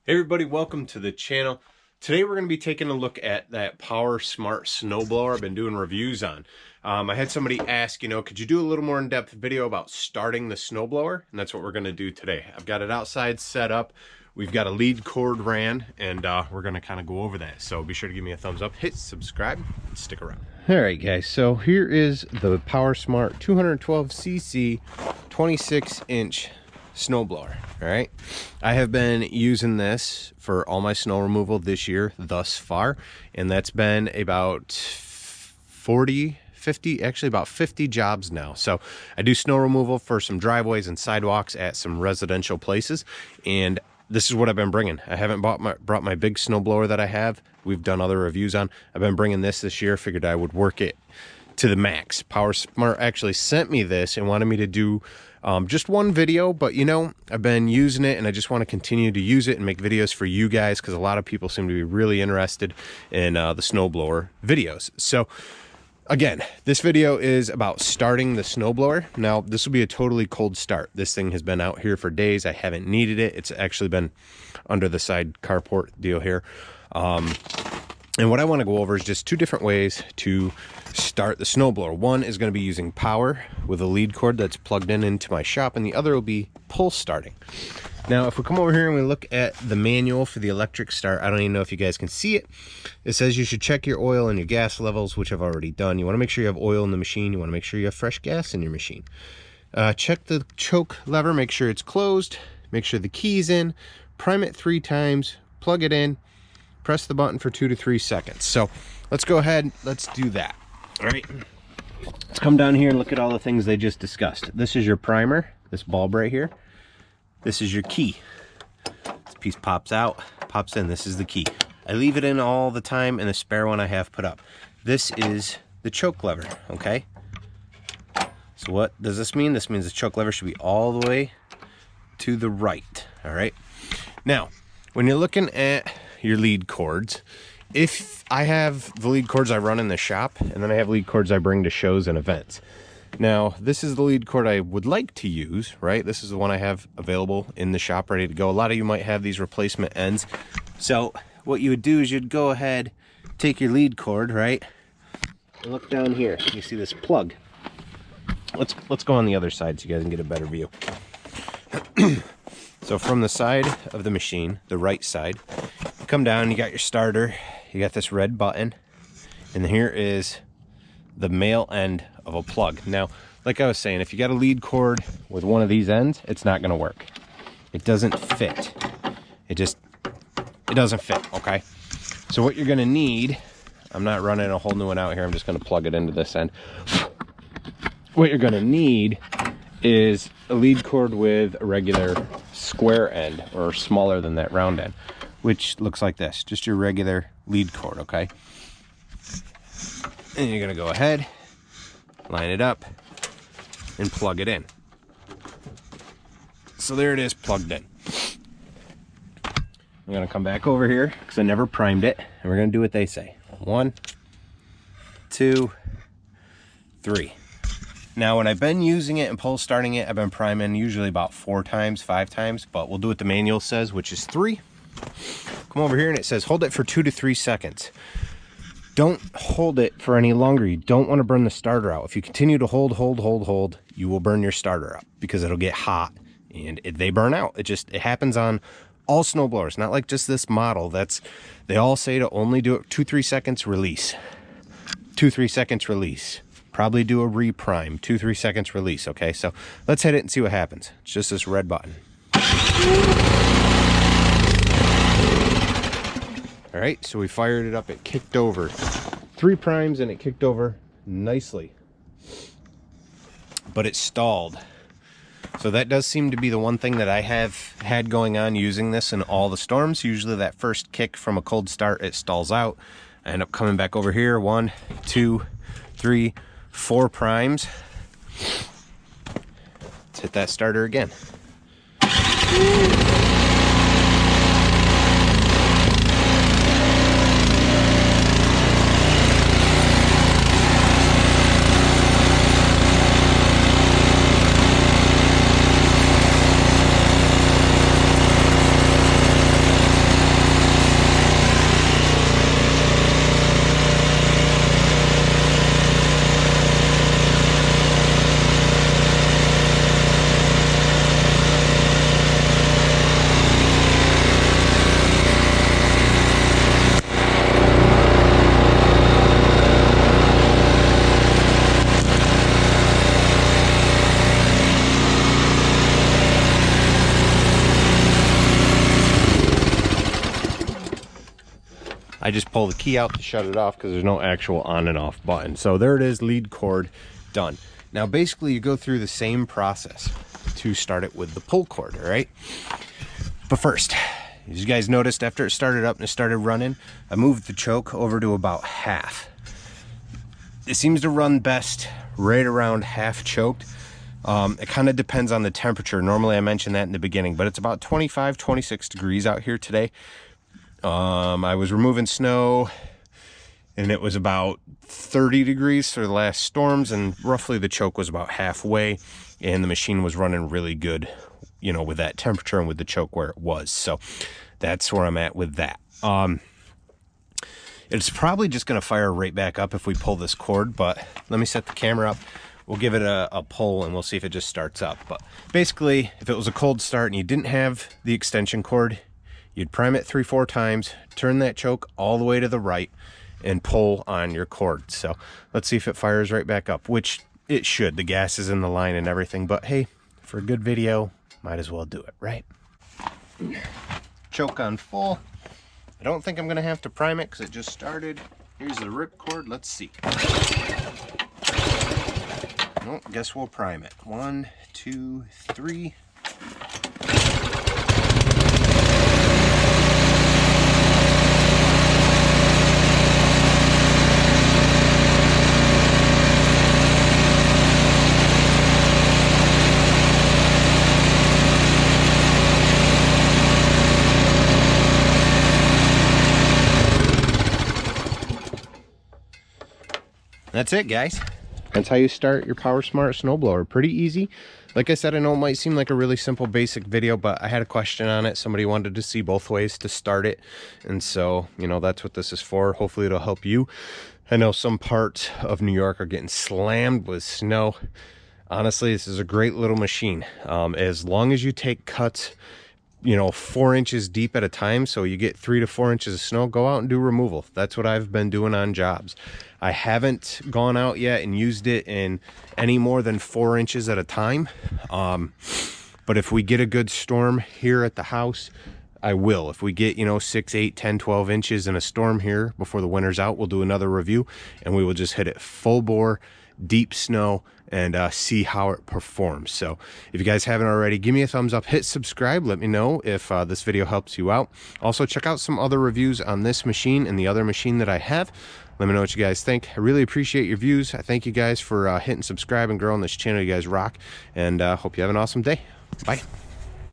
Hey everybody, welcome to the channel. Today we're going to be taking a look at that Powersmart snowblower I've been doing reviews on. I had somebody ask, could you do a little more in-depth video about starting the snowblower? And that's what we're going to do today. I've got it outside set up. We've got a lead cord ran, and we're going to kind of go over that. So be sure to give me a thumbs up, hit subscribe, and stick around. All right, guys. So here is the Powersmart 212cc 26-inch snowblower. All right, I have been using this for all my snow removal this year thus far, and that's been about 50 jobs now. So I do snow removal for some driveways and sidewalks at some residential places, and this is what I've been bringing. I haven't brought my big snowblower that I have. We've done other reviews on. I've been bringing this year. Figured I would work it to the max. Powersmart actually sent me this and wanted me to do just one video, but I've been using it and I just want to continue to use it and make videos for you guys because a lot of people seem to be really interested in the snowblower videos. So again, this video is about starting the snowblower. Now, this will be a totally cold start. This thing has been out here for days. I haven't needed it. It's actually been under the side carport deal here. And what I want to go over is just two different ways to start the snowblower. One is going to be using power with a lead cord that's plugged into my shop, and the other will be pull starting. Now, if we come over here and we look at the manual for the electric start, I don't even know if you guys can see it. It says you should check your oil and your gas levels, which I've already done. You want to make sure you have oil in the machine. You want to make sure you have fresh gas in your machine. Check the choke lever, make sure it's closed, make sure the key's in, prime it 3 times, plug it in, press the button for 2 to 3 seconds. So let's go ahead, let's do that. All right, let's come down here and look at all the things they just discussed. This is your primer, this bulb right here. This is your key. This piece pops out, pops in. This is the key. I leave it in all the time, and the spare one I have put up. This is the choke lever, okay? So what does this mean? This means the choke lever should be all the way to the right, all right? Now, when you're looking at your lead cords, if I have the lead cords I run in the shop, and then I have lead cords I bring to shows and events. Now, this is the lead cord I would like to use, right? This is the one I have available in the shop ready to go. A lot of you might have these replacement ends. So what you would do is you'd go ahead, take your lead cord, right? And look down here. You see this plug. Let's go on the other side so you guys can get a better view. So from the side of the machine, the right side, you come down, you got your starter, you got this red button, and here is the male end of a plug. Now, like I was saying, if you got a lead cord with one of these ends, it's not going to work. It doesn't fit. It doesn't fit, okay? So what you're going to need, I'm not running a whole new one out here, I'm just going to plug it into this end. What you're going to need is a lead cord with a regular square end, or smaller than that round end, which looks like this, just your regular lead cord, okay? And you're gonna go ahead, line it up, and plug it in. So there it is, plugged in. I'm gonna come back over here because I never primed it, and we're gonna do what they say. 1, 2, 3. Now, when I've been using it and pull starting it, I've been priming usually about 4 times, 5 times, but we'll do what the manual says, which is 3. Come over here and it says hold it for 2 to 3 seconds. Don't hold it for any longer. You don't want to burn the starter out. If you continue to hold, you will burn your starter up because it'll get hot and they burn out. It happens on all snowblowers, not like just this model. They all say to only do it 2-3 seconds, release. 2-3 seconds, release. Probably do a reprime, 2-3 seconds, release. Okay, so let's hit it and see what happens. It's just this red button. All right, so we fired it up, it kicked over 3 primes and it kicked over nicely, but it stalled. So that does seem to be the one thing that I have had going on using this in all the storms. Usually that first kick from a cold start, it stalls out. I end up coming back over here, 1, 2, 3, 4 primes. Let's hit that starter again. I just pull the key out to shut it off because there's no actual on and off button. So there it is, lead cord done. Now basically you go through the same process to start it with the pull cord, all right? But first, as you guys noticed, after it started up and it started running, I moved the choke over to about half. It seems to run best right around half choked. It kind of depends on the temperature. Normally I mentioned that in the beginning, but it's about 25, 26 degrees out here today. I was removing snow and it was about 30 degrees for the last storms, and roughly the choke was about halfway, and the machine was running really good, you know, with that temperature and with the choke where it was. So that's where I'm at with that. It's probably just going to fire right back up if we pull this cord, but let me set the camera up. We'll give it a pull and we'll see if it just starts up. But basically, if it was a cold start and you didn't have the extension cord, you'd prime it 3-4 times, turn that choke all the way to the right, and pull on your cord. So let's see if it fires right back up, which it should. The gas is in the line and everything, but hey, for a good video, might as well do it, right? Choke on full. I don't think I'm gonna have to prime it because it just started. Here's the rip cord, let's see. Well, guess we'll prime it. 1, 2, 3. That's it, guys. That's how you start your Powersmart snowblower. Pretty easy. Like I said, I know it might seem like a really simple basic video, but I had a question on it. Somebody wanted to see both ways to start it, and so, you know, that's what this is for. Hopefully it'll help you. I know some parts of New York are getting slammed with snow. Honestly, this is a great little machine. As long as you take cuts, you know, 4 inches deep at a time, so you get 3 to 4 inches of snow, go out and do removal. That's what I've been doing on jobs. I haven't gone out yet and used it in any more than 4 inches at a time. But if we get a good storm here at the house, I will. If we get, you know, 6, 8, 10, 12 inches in a storm here before the winter's out, we'll do another review and we will just hit it full bore, deep snow, and see how it performs. So if you guys haven't already, give me a thumbs up, hit subscribe, let me know if this video helps you out. Also check out some other reviews on this machine and the other machine that I have. Let me know what you guys think. I really appreciate your views. I thank you guys for hitting subscribe and growing this channel. You guys rock, and hope you have an awesome day. Bye.